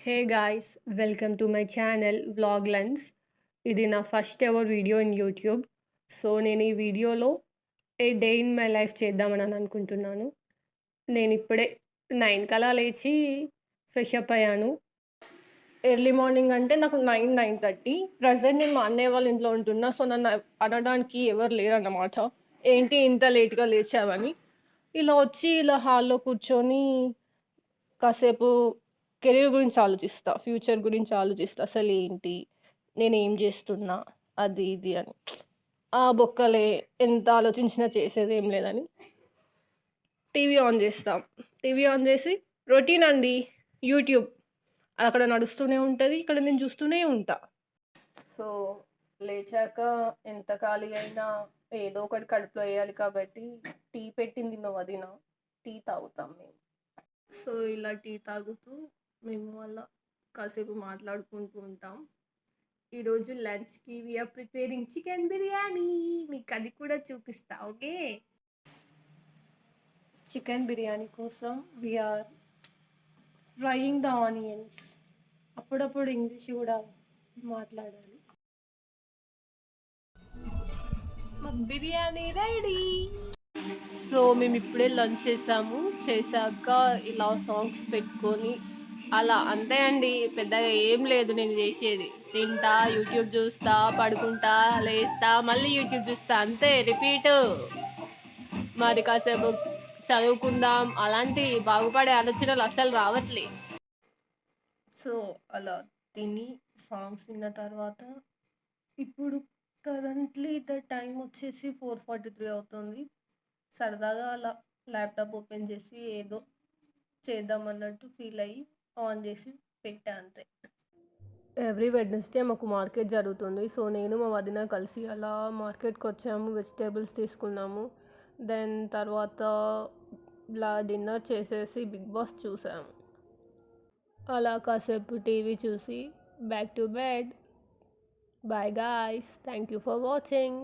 Hey guys, welcome to my channel vlog lens. ఇది నా first ever video in YouTube. So నేను ఈ వీడియోలో ఏ డే ఇన్ మై లైఫ్ చేద్దామని అనుకుంటున్నాను. నేను ఇప్పుడే 9 కలా లేచి ఫ్రెష్ అప్ అయ్యాను. ఎర్లీ మార్నింగ్ అంటే నాకు 9:30. ప్రజెంట్ నేను మా అన్నయ్య వాళ్ళ ఇంట్లో ఉంటున్నా. సో నన్ను అనడానికి ఎవరు లేరన్నమాట. ఏంటి ఇంత లేట్గా లేచావని. ఇలా వచ్చి ఇలా హాల్లో కూర్చొని కాసేపు కెరీర్ గురించి ఆలోచిస్తా. ఫ్యూచర్ గురించి ఆలోచిస్తా. అసలేంటి? నేనేం జేస్తున్నా? అది ఇది అని. ఆ బొక్కలే ఎంత ఆలోచించినా చేసేదేం లేదని టీవీ ఆన్ జేస్తాం. టీవీ ఆన్ జేసి రొటీన్ అండి. యూట్యూబ్. అదక్కడ నడుస్తూనే ఉంటది. ఇక్కడ నేను చూస్తూనే ఉంటా. సో, లేచాక ఎంత ఖాళీ అయినా ఏదో ఒకటి కడుపులో ఎయ్యాలి కాబట్టి టీ పెట్టింది మా వదిన. టీ తాగుతాం మేము. సో, ఇలా టీ తాగుతూ మేము అలా కాసేపు మాట్లాడుకుంటూ ఉంటాం. ఈరోజు లంచ్‌కి we are preparing chicken biryani. మీకు అది కూడా చూపిస్తా. ఓకే. చికెన్ బిర్యానీ కోసం we are frying the onions. అప్పుడప్పుడు ఇంగ్లీష్ కూడా మాట్లాడాలి. మా బిర్యానీ రెడీ. సో మేము ఇప్పుడే లంచ్ చేసాము. చేశాక ఇలా సాంగ్స్ పెట్టుకొని అలా అంతే అండి. పెద్దగా ఏం లేదు నేను చేసేది. తింటా, యూట్యూబ్ చూస్తా, పడుకుంటా, లేస్తా, మళ్ళీ యూట్యూబ్ చూస్తా, అంతే రిపీట్. మరి కాసేపు చదువుకుందాం అలాంటి బాగుపడే ఆలోచనలు అస్సలు రావట్లే. సో అలా తిని సాంగ్స్ విన్న తర్వాత ఇప్పుడు కరెంట్లీ ద టైం వచ్చేసి 4:43 అవుతుంది. సరదాగా అలా ల్యాప్టాప్ ఓపెన్ చేసి ఏదో చేద్దాం అన్నట్టు ఫీల్ అయ్యి ఆన్ చేసి పెట్టా అంతే. ఎవ్రీ వెడ్నెస్డే మాకు మార్కెట్ జరుగుతుంది. సో నేను మా వదిన కలిసి అలా మార్కెట్కి వచ్చాము. వెజిటేబుల్స్ తీసుకున్నాము. దెన్ తర్వాత ఇలా డిన్నర్ చేసేసి బిగ్ బాస్ చూసాము. అలా కాసేపు టీవీ చూసి back to bed. Bye guys, thank you for watching.